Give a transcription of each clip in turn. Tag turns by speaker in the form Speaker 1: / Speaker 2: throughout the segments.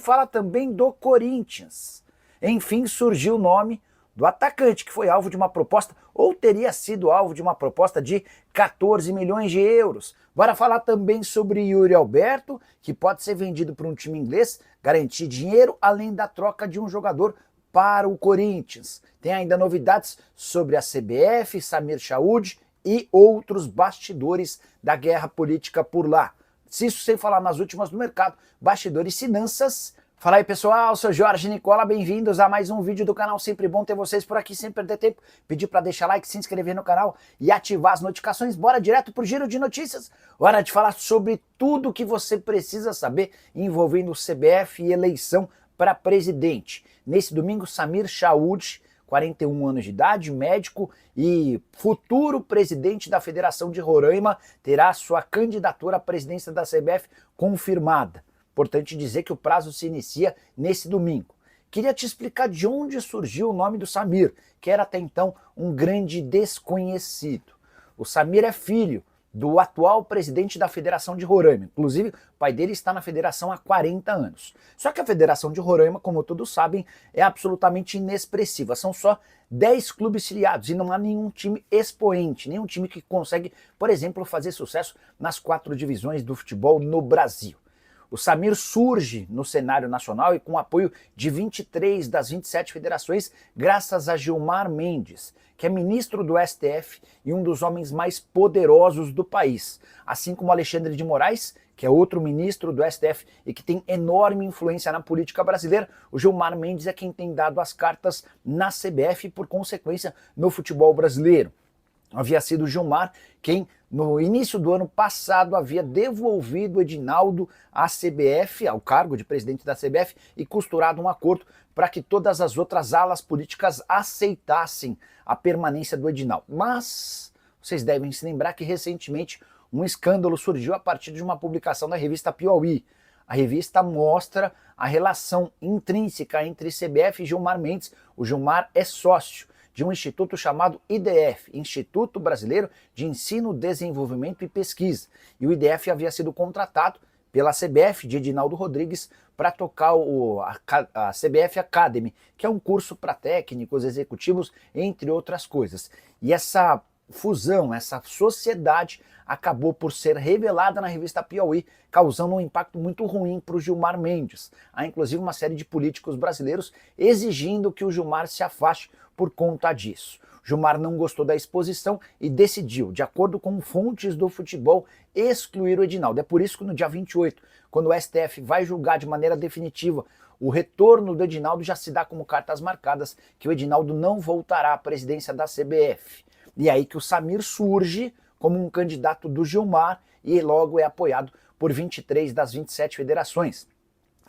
Speaker 1: Fala também do Corinthians. Enfim, surgiu o nome do atacante que foi alvo de uma proposta, ou teria sido alvo de uma proposta de 14 milhões de euros. Bora falar também sobre Yuri Alberto, que pode ser vendido para um time inglês, garantir dinheiro, além da troca de um jogador para o Corinthians. Tem ainda novidades sobre a CBF, Samir Chaud e outros bastidores da guerra política por lá. Isso sem falar nas últimas do mercado, bastidores e finanças. Fala aí pessoal, sou Jorge Nicola, bem-vindos a mais um vídeo do canal, sempre bom ter vocês por aqui, sem perder tempo, pedir para deixar like, se inscrever no canal e ativar as notificações, bora direto pro giro de notícias, hora de falar sobre tudo que você precisa saber envolvendo o CBF e eleição para presidente. Nesse domingo, Samir Chaud, 41 anos de idade, médico e futuro presidente da Federação de Roraima, terá sua candidatura à presidência da CBF confirmada. Importante dizer que o prazo se inicia nesse domingo. Queria te explicar de onde surgiu o nome do Samir, que era até então um grande desconhecido. O Samir é filho do atual presidente da Federação de Roraima. Inclusive, o pai dele está na federação há 40 anos. Só que a Federação de Roraima, como todos sabem, é absolutamente inexpressiva. São só 10 clubes filiados e não há nenhum time expoente, nenhum time que consegue, por exemplo, fazer sucesso nas 4 divisões do futebol no Brasil. O Samir surge no cenário nacional e com o apoio de 23 das 27 federações, graças a Gilmar Mendes, que é ministro do STF e um dos homens mais poderosos do país. Assim como Alexandre de Moraes, que é outro ministro do STF e que tem enorme influência na política brasileira, o Gilmar Mendes é quem tem dado as cartas na CBF e, por consequência, no futebol brasileiro. Havia sido Gilmar quem, no início do ano passado, havia devolvido o Edinaldo à CBF, ao cargo de presidente da CBF, e costurado um acordo para que todas as outras alas políticas aceitassem a permanência do Edinaldo. Mas vocês devem se lembrar que recentemente um escândalo surgiu a partir de uma publicação da revista Piauí. A revista mostra a relação intrínseca entre CBF e Gilmar Mendes. O Gilmar é sócio de um instituto chamado IDF, Instituto Brasileiro de Ensino, Desenvolvimento e Pesquisa. E o IDF havia sido contratado pela CBF de Edinaldo Rodrigues para tocar a CBF Academy, que é um curso para técnicos, executivos, entre outras coisas. E essa fusão, essa sociedade acabou por ser revelada na revista Piauí, causando um impacto muito ruim para o Gilmar Mendes. Há inclusive uma série de políticos brasileiros exigindo que o Gilmar se afaste por conta disso. Gilmar não gostou da exposição e decidiu, de acordo com fontes do futebol, excluir o Edinaldo. É por isso que no dia 28, quando o STF vai julgar de maneira definitiva o retorno do Edinaldo, já se dá como cartas marcadas que o Edinaldo não voltará à presidência da CBF. E aí que o Samir surge como um candidato do Gilmar e logo é apoiado por 23 das 27 federações.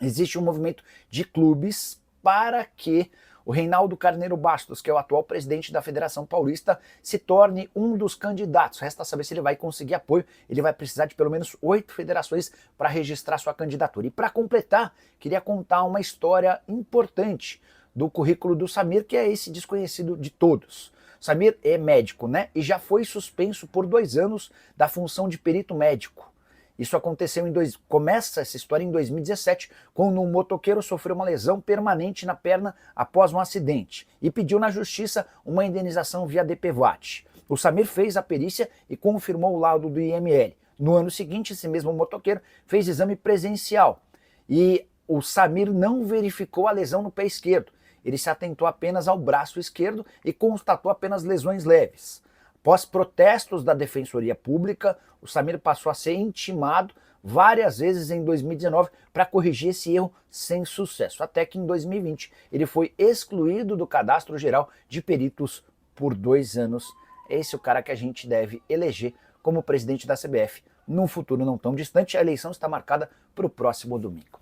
Speaker 1: Existe um movimento de clubes para que o Reinaldo Carneiro Bastos, que é o atual presidente da Federação Paulista, se torne um dos candidatos. Resta saber se ele vai conseguir apoio. Ele vai precisar de pelo menos 8 federações para registrar sua candidatura. E para completar, queria contar uma história importante do currículo do Samir, que é esse desconhecido de todos. Samir é médico, né? E já foi suspenso por 2 anos da função de perito médico. Isso aconteceu começa essa história em 2017, quando um motoqueiro sofreu uma lesão permanente na perna após um acidente e pediu na justiça uma indenização via DPVAT. O Samir fez a perícia e confirmou o laudo do IML. No ano seguinte, esse mesmo motoqueiro fez exame presencial e o Samir não verificou a lesão no pé esquerdo. Ele se atentou apenas ao braço esquerdo e constatou apenas lesões leves. Após protestos da Defensoria Pública, o Samir passou a ser intimado várias vezes em 2019 para corrigir esse erro sem sucesso, até que em 2020 ele foi excluído do Cadastro Geral de Peritos por 2 anos. Esse é o cara que a gente deve eleger como presidente da CBF num futuro não tão distante. A eleição está marcada para o próximo domingo.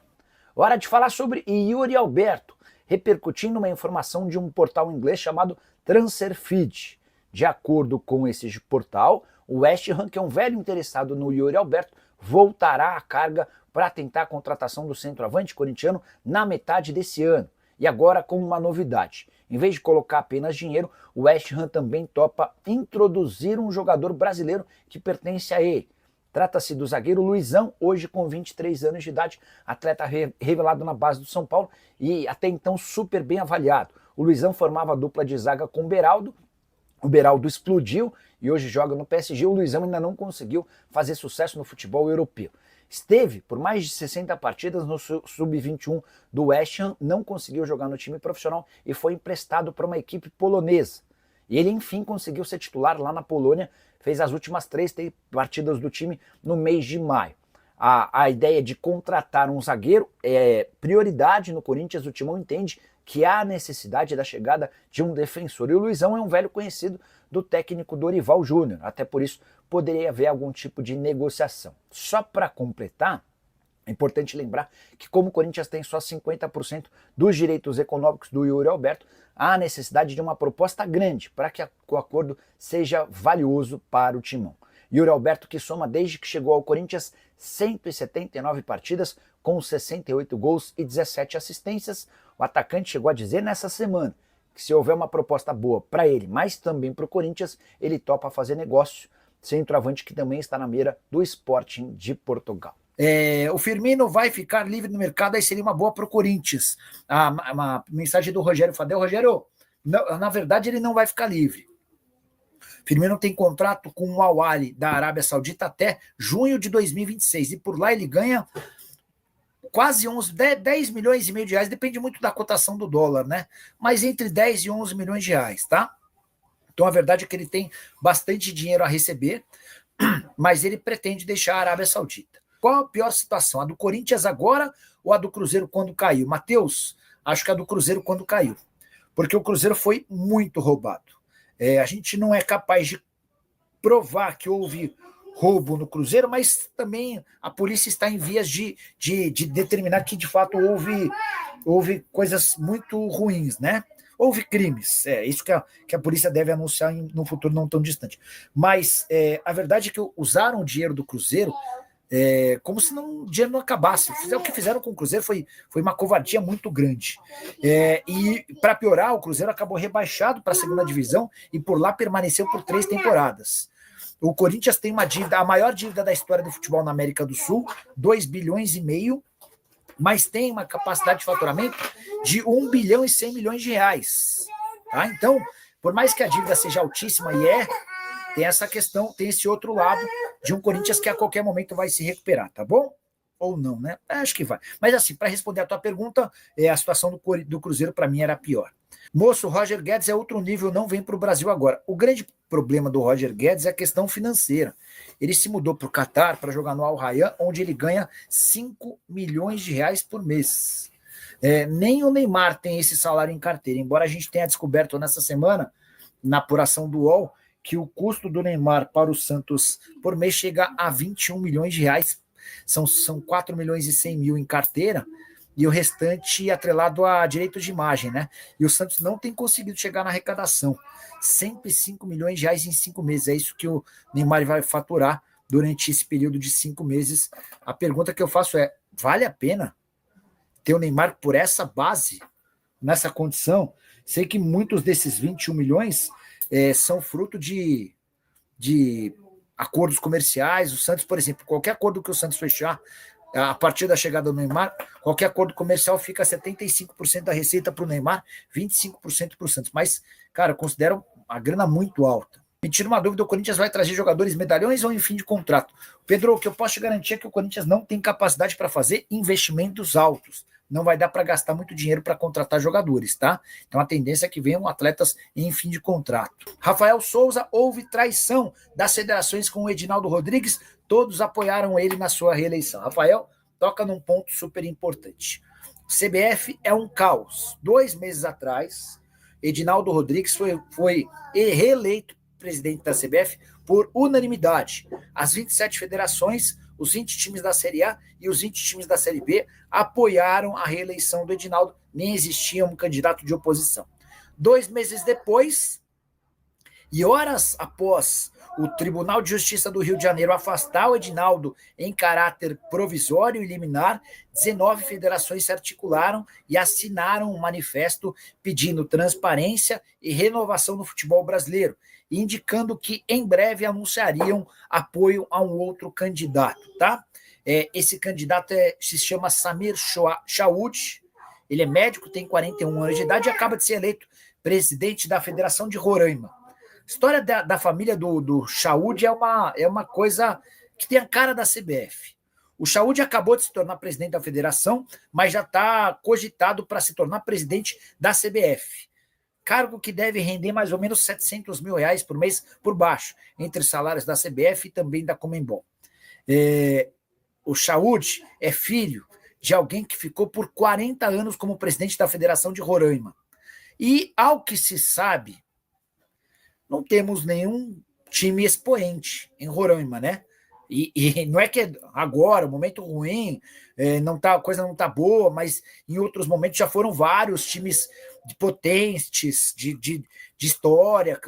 Speaker 1: Hora de falar sobre Yuri Alberto, repercutindo uma informação de um portal inglês chamado TransferFeed. De acordo com esse portal, o West Ham, que é um velho interessado no Yuri Alberto, voltará à carga para tentar a contratação do centroavante corintiano na metade desse ano. E agora com uma novidade. Em vez de colocar apenas dinheiro, o West Ham também topa introduzir um jogador brasileiro que pertence a ele. Trata-se do zagueiro Luizão, hoje com 23 anos de idade, atleta revelado na base do São Paulo e até então super bem avaliado. O Luizão formava a dupla de zaga com o Beraldo explodiu e hoje joga no PSG. O Luizão ainda não conseguiu fazer sucesso no futebol europeu. Esteve por mais de 60 partidas no Sub-21 do West Ham, não conseguiu jogar no time profissional e foi emprestado para uma equipe polonesa. E ele, enfim, conseguiu ser titular lá na Polônia, fez as últimas 3 partidas do time no mês de maio. A ideia de contratar um zagueiro é prioridade no Corinthians. O Timão entende que há necessidade da chegada de um defensor. E o Luizão é um velho conhecido do técnico Dorival Júnior, até por isso poderia haver algum tipo de negociação. Só para completar, é importante lembrar que como o Corinthians tem só 50% dos direitos econômicos do Yuri Alberto, há necessidade de uma proposta grande para que o acordo seja valioso para o Timão. Yuri Alberto, que soma desde que chegou ao Corinthians 179 partidas com 68 gols e 17 assistências, o atacante chegou a dizer nessa semana que se houver uma proposta boa para ele, mas também para o Corinthians, ele topa fazer negócio. Centroavante que também está na mira do Sporting de Portugal. O Firmino vai ficar livre no mercado, aí seria uma boa para o Corinthians. Uma mensagem do Rogério Fadel. Rogério, na verdade ele não vai ficar livre. Firmino tem contrato com o Al Ahly da Arábia Saudita até junho de 2026 e por lá ele ganha quase 10 milhões e meio de reais, depende muito da cotação do dólar, né? Mas entre 10 e 11 milhões de reais, tá? Então a verdade é que ele tem bastante dinheiro a receber, mas ele pretende deixar a Arábia Saudita. Qual a pior situação? A do Corinthians agora ou a do Cruzeiro quando caiu? Matheus, acho que a do Cruzeiro quando caiu, porque o Cruzeiro foi muito roubado. A gente não é capaz de provar que houve roubo no Cruzeiro, mas também a polícia está em vias de determinar que de fato houve coisas muito ruins, né? Houve crimes, isso que a polícia deve anunciar no futuro não tão distante. Mas a verdade é que usaram o dinheiro do Cruzeiro como se o dinheiro não acabasse. O que fizeram com o Cruzeiro foi uma covardia muito grande. E para piorar, o Cruzeiro acabou rebaixado para a segunda divisão e por lá permaneceu por 3 temporadas. O Corinthians tem uma dívida, a maior dívida da história do futebol na América do Sul, 2 bilhões e meio, mas tem uma capacidade de faturamento de 1 bilhão e 100 milhões de reais. Tá? Então, por mais que a dívida seja altíssima, tem essa questão, tem esse outro lado de um Corinthians que a qualquer momento vai se recuperar, tá bom? Ou não, né? Acho que vai. Mas assim, para responder a tua pergunta, a situação do Cruzeiro para mim era pior. Moço, o Roger Guedes é outro nível, não vem para o Brasil agora. O grande problema do Roger Guedes é a questão financeira. Ele se mudou para o Catar para jogar no Al Rayyan, onde ele ganha 5 milhões de reais por mês. Nem o Neymar tem esse salário em carteira, embora a gente tenha descoberto nessa semana, na apuração do UOL, que o custo do Neymar para o Santos por mês chega a 21 milhões de reais. São 4 milhões e 100 mil em carteira, e o restante atrelado a direito de imagem, né? E o Santos não tem conseguido chegar na arrecadação. 105 milhões de reais em 5 meses. É isso que o Neymar vai faturar durante esse período de 5 meses. A pergunta que eu faço é, vale a pena ter o Neymar por essa base, nessa condição? Sei que muitos desses 21 milhões são fruto de acordos comerciais. O Santos, por exemplo, qualquer acordo que o Santos fechar, a partir da chegada do Neymar, qualquer acordo comercial fica 75% da receita para o Neymar, 25% para o Santos. Mas, cara, eu considero a grana muito alta. Me tira uma dúvida, o Corinthians vai trazer jogadores medalhões ou em fim de contrato? Pedro, o que eu posso te garantir é que o Corinthians não tem capacidade para fazer investimentos altos. Não vai dar para gastar muito dinheiro para contratar jogadores, tá? Então a tendência é que venham atletas em fim de contrato. Rafael Souza, houve traição das federações com o Edinaldo Rodrigues, todos apoiaram ele na sua reeleição. Rafael toca num ponto super importante. O CBF é um caos. 2 meses atrás, Edinaldo Rodrigues foi reeleito presidente da CBF por unanimidade. As 27 federações, os 20 times da Série A e os 20 times da Série B apoiaram a reeleição do Edinaldo, nem existia um candidato de oposição. 2 meses depois, E horas após o Tribunal de Justiça do Rio de Janeiro afastar o Edinaldo em caráter provisório e liminar, 19 federações se articularam e assinaram um manifesto pedindo transparência e renovação no futebol brasileiro, indicando que em breve anunciariam apoio a um outro candidato, tá? Esse candidato se chama Samir Chaud, ele é médico, tem 41 anos de idade e acaba de ser eleito presidente da Federação de Roraima. A história da família do Chaud é uma coisa que tem a cara da CBF. O Chaud acabou de se tornar presidente da federação, mas já está cogitado para se tornar presidente da CBF. Cargo que deve render mais ou menos R$700 mil por mês por baixo, entre salários da CBF e também da Conmebol. O Chaud é filho de alguém que ficou por 40 anos como presidente da Federação de Roraima. E, ao que se sabe, não temos nenhum time expoente em Roraima, né? E não é que agora, momento ruim, a coisa não está boa, mas em outros momentos já foram vários times potentes, de história.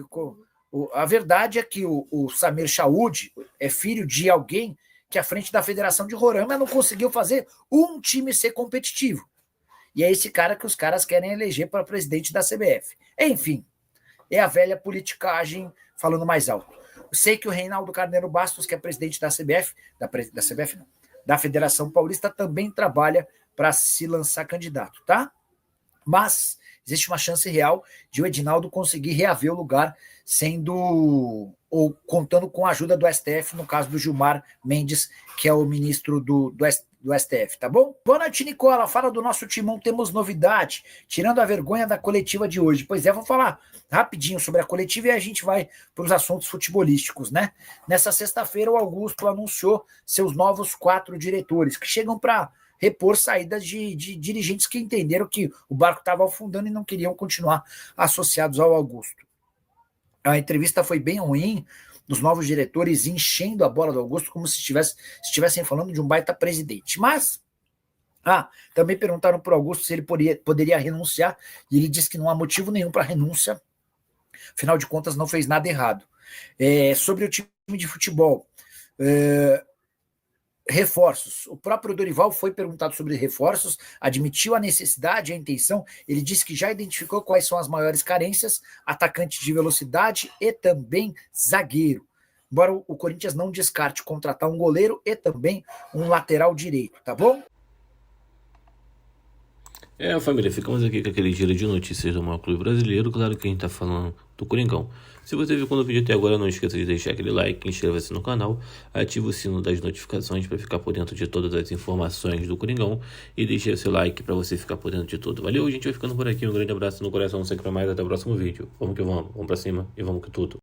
Speaker 1: A verdade é que o Samir Chaud é filho de alguém que, à frente da Federação de Roraima, não conseguiu fazer um time ser competitivo. E é esse cara que os caras querem eleger para presidente da CBF. Enfim, é a velha politicagem falando mais alto. Eu sei que o Reinaldo Carneiro Bastos, que é presidente da CBF, da Federação Paulista, também trabalha para se lançar candidato, tá? Mas existe uma chance real de o Edinaldo conseguir reaver o lugar, contando com a ajuda do STF, no caso do Gilmar Mendes, que é o ministro do STF, tá bom? Boa noite, Nicola. Fala do nosso timão, temos novidade, tirando a vergonha da coletiva de hoje. Pois é, vou falar rapidinho sobre a coletiva e a gente vai para os assuntos futebolísticos, né? Nessa sexta-feira, o Augusto anunciou seus novos 4 diretores, que chegam para repor saídas de dirigentes que entenderam que o barco estava afundando e não queriam continuar associados ao Augusto. A entrevista foi bem ruim, dos novos diretores enchendo a bola do Augusto como se estivessem falando de um baita presidente. Mas, também perguntaram para o Augusto se ele poderia renunciar, e ele disse que não há motivo nenhum para renúncia, afinal de contas não fez nada errado. Sobre o time de futebol, reforços. O próprio Dorival foi perguntado sobre reforços, admitiu a necessidade, a intenção. Ele disse que já identificou quais são as maiores carências: atacante de velocidade e também zagueiro. Embora o Corinthians não descarte contratar um goleiro e também um lateral direito, tá bom?
Speaker 2: Família, ficamos aqui com aquele giro de notícias do maior clube brasileiro. Claro que a gente tá falando do Coringão. Se você ficou no vídeo até agora, não esqueça de deixar aquele like, inscreva-se no canal, ative o sino das notificações para ficar por dentro de todas as informações do Coringão e deixe seu like para você ficar por dentro de tudo. Valeu, a gente vai ficando por aqui. Um grande abraço no coração, sempre mais. Até o próximo vídeo. Vamos que vamos, vamos pra cima e vamos que tudo.